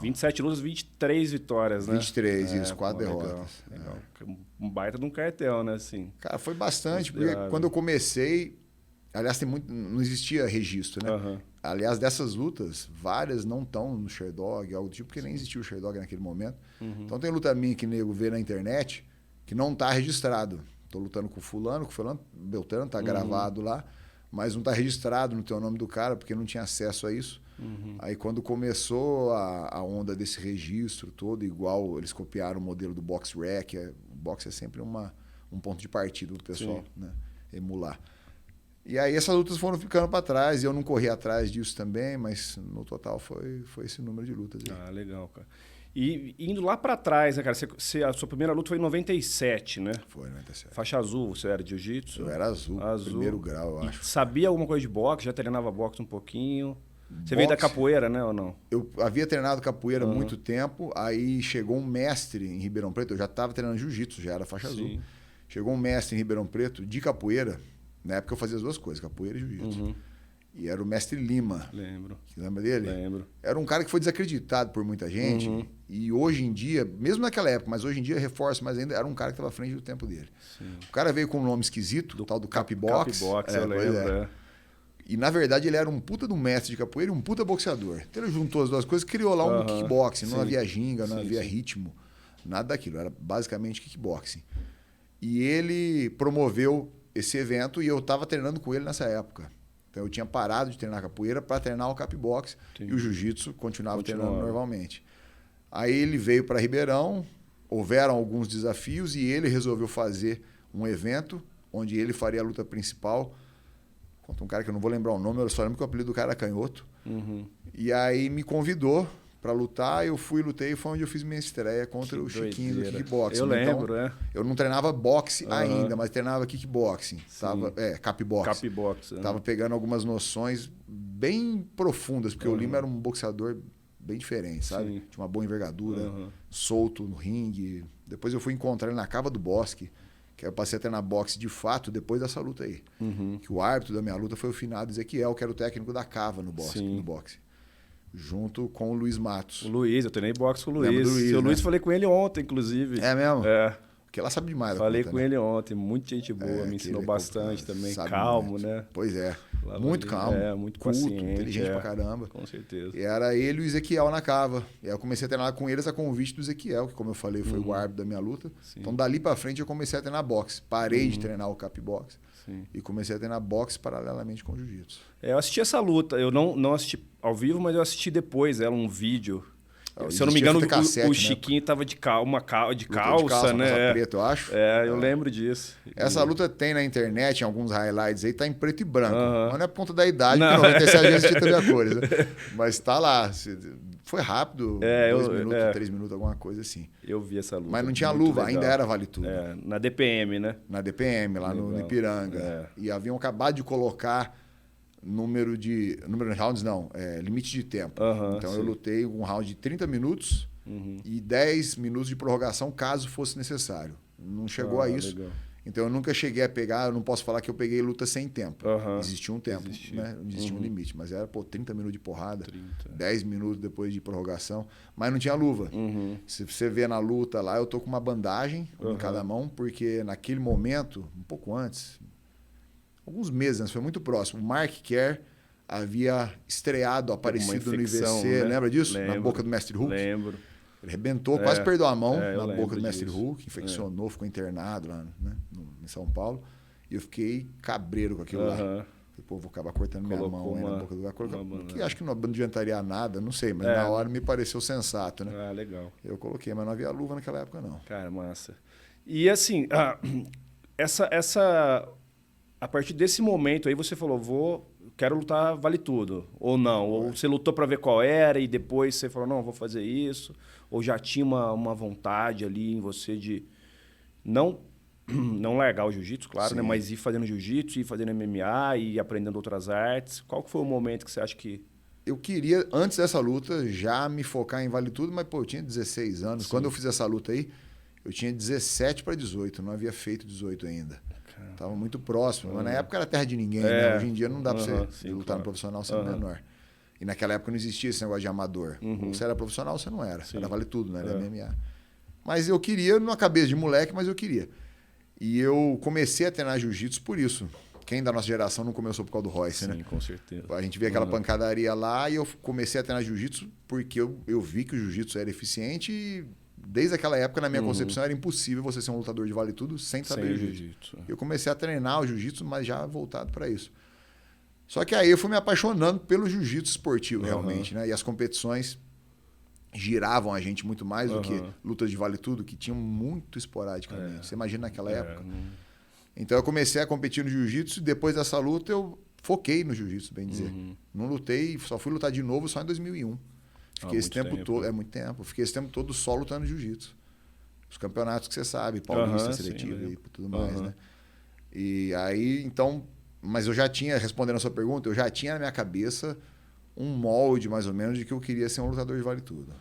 27 lutas, 23 vitórias, né? 23, isso, 4 derrotas. Legal. Um baita de um cartel, né? Assim, Cara, foi bastante, porque quando eu comecei, aliás, não existia registro, né? Uhum. Aliás, dessas lutas, várias não estão no Sherdog, algo do tipo, porque nem existia o Sherdog naquele momento. Então tem luta minha que nego vê na internet que não está registrado. Tô lutando com fulano, Beltrano, tá gravado lá, mas não está registrado no teu nome do cara, porque não tinha acesso a isso. Aí quando começou a onda desse registro todo, igual eles copiaram o modelo do Box Rec, o boxe é sempre um ponto de partida do pessoal, né? Emular. E aí essas lutas foram ficando para trás, e eu não corri atrás disso também, mas no total foi esse número de lutas. Ah, legal, cara. E indo lá para trás, né, cara? A sua primeira luta foi em 97, né? Foi, 97. Faixa azul, você era de jiu-jitsu? Eu era azul, primeiro grau, eu acho. Sabia alguma coisa de boxe? Já treinava boxe um pouquinho? Você veio da capoeira, né, ou não? Eu havia treinado capoeira há muito tempo, aí chegou um mestre em Ribeirão Preto, eu já estava treinando jiu-jitsu, já era faixa azul. Chegou um mestre em Ribeirão Preto de capoeira, na época eu fazia as duas coisas, capoeira e jiu-jitsu. E era o mestre Lima. Lembro. Lembra dele? Lembro. Era um cara que foi desacreditado por muita gente. E hoje em dia, mesmo naquela época, mas hoje em dia reforça mais ainda, era um cara que estava à frente do tempo dele. Sim. O cara veio com um nome esquisito, o tal do Capbox. Capbox, eu lembro. E na verdade ele era um puta do mestre de capoeira e um puta boxeador. Então ele juntou as duas coisas e criou lá um kickboxing. Não havia ginga, não havia ritmo, nada daquilo. Era basicamente kickboxing. E ele promoveu esse evento e eu estava treinando com ele nessa época. Então eu tinha parado de treinar capoeira para treinar o capbox e o jiu-jitsu continuava treinando normalmente. Aí ele veio para Ribeirão, houveram alguns desafios e ele resolveu fazer um evento onde ele faria a luta principal contra um cara que eu não vou lembrar o nome, eu só lembro que o apelido do cara era Canhoto. E aí me convidou para lutar, eu fui, lutei, e foi onde eu fiz minha estreia contra o Chiquinho do kickboxing. Eu lembro, então, eu não treinava boxe ainda, mas treinava kickboxing. Capbox. Tava pegando algumas noções bem profundas, porque o Lima era um boxeador bem diferente, sabe? Tinha uma boa envergadura, solto no ringue. Depois eu fui encontrar ele na Cava do Bosque, que aí eu passei a treinar boxe de fato depois dessa luta aí. Que o árbitro da minha luta foi o finado Ezequiel, que era o técnico da Cava no boxe. Junto com o Luiz Matos. O Luiz, eu treinei boxe com o Luiz. Luiz, Luiz, falei com ele ontem, inclusive. É mesmo? É. Porque ela sabe demais. Falei com ele ontem, muita gente boa, me ensinou bastante também. Calmo, né? Pois é. Muito calmo. Muito culto, paciente. Inteligente pra caramba. Com certeza. E era ele e o Ezequiel na Cava. E aí eu comecei a treinar com eles a convite do Ezequiel, que como eu falei, foi o árbitro da minha luta. Então dali pra frente eu comecei a treinar boxe. Parei de treinar o capbox. E comecei a treinar boxe paralelamente com o jiu-jitsu. Eu assisti essa luta. Eu não assisti ao vivo, mas eu assisti depois um vídeo. Se eu não me engano, o Chiquinho tava de calça, né? Preta, eu acho. Eu lembro disso. Essa luta tem na internet, em alguns highlights aí, tá em preto e branco. Mas não é por conta da idade, porque 97 a gente assistia TV a cores, né? Mas tá lá. Foi rápido, 2 minutos, 3 minutos, alguma coisa assim. Eu vi essa luta. Mas não tinha luva, ainda era Vale Tudo. Na DPM, né? Na DPM, lá no Ipiranga. E haviam acabado de colocar número de rounds, limite de tempo. Então eu lutei um round de 30 minutos e 10 minutos de prorrogação, caso fosse necessário. Não chegou a isso. Legal. Então eu nunca cheguei a pegar, eu não posso falar que eu peguei luta sem tempo. Existia um tempo, né? Existia um limite, mas era 30 minutos de porrada, 10 minutos depois de prorrogação, mas não tinha luva. Se você vê na luta lá, eu tô com uma bandagem em cada mão, porque naquele momento, um pouco antes, alguns meses antes, foi muito próximo, o Mark Kerr havia estreado, aparecido no IVC, né? Lembra disso? Lembro. Na boca do Mestre Hulk? Lembro. Ele arrebentou, quase perdeu a mão na boca do Mestre disso. Hulk, infeccionou, ficou internado lá, né, em São Paulo. E eu fiquei cabreiro com aquilo lá. Falei, vou acabar cortando minha mão aí na boca do cara. Que acho que não adiantaria nada, não sei, mas na hora me pareceu sensato, né? Legal. Eu coloquei, mas não havia luva naquela época, não. Cara, massa. E assim, a partir desse momento aí você falou, quero lutar vale tudo, ou não? Ou você lutou para ver qual era e depois você falou, não, vou fazer isso? Ou já tinha uma vontade ali em você de não largar o jiu-jitsu, claro, né? Mas ir fazendo jiu-jitsu, ir fazendo MMA e aprendendo outras artes? Qual que foi o momento que você acha que... Eu queria, antes dessa luta, já me focar em vale tudo, mas eu tinha 16 anos. Quando eu fiz essa luta aí, eu tinha 17 para 18, não havia feito 18 ainda. Estava muito próximo, mas na época era terra de ninguém, né? Hoje em dia não dá para você lutar no profissional sendo menor. E naquela época não existia esse negócio de amador. Ou você era profissional ou você não era. Sim. Era vale tudo, né? Era MMA. Mas eu queria, numa cabeça de moleque, mas eu queria. E eu comecei a treinar jiu-jitsu por isso. Quem da nossa geração não começou por causa do Royce, né? Sim, com certeza. A gente via aquela pancadaria lá e eu comecei a treinar jiu-jitsu porque eu vi que o jiu-jitsu era eficiente e desde aquela época, na minha concepção, era impossível você ser um lutador de vale tudo sem saber jiu-jitsu. Eu comecei a treinar o jiu-jitsu, mas já voltado para isso. Só que aí eu fui me apaixonando pelo jiu-jitsu esportivo, realmente, né? E as competições giravam a gente muito mais do que lutas de vale tudo, que tinham muito esporadicamente. Você imagina naquela época? Então eu comecei a competir no jiu-jitsu e depois dessa luta eu foquei no jiu-jitsu, bem dizer. Não lutei, só fui lutar de novo só em 2001. Fiquei esse tempo todo, muito tempo. Fiquei esse tempo todo só lutando jiu-jitsu. Os campeonatos que você sabe, paulista, seletivo e tudo mais, né? E aí, então, mas eu já tinha, respondendo a sua pergunta, eu já tinha na minha cabeça um molde mais ou menos de que eu queria ser um lutador de vale tudo.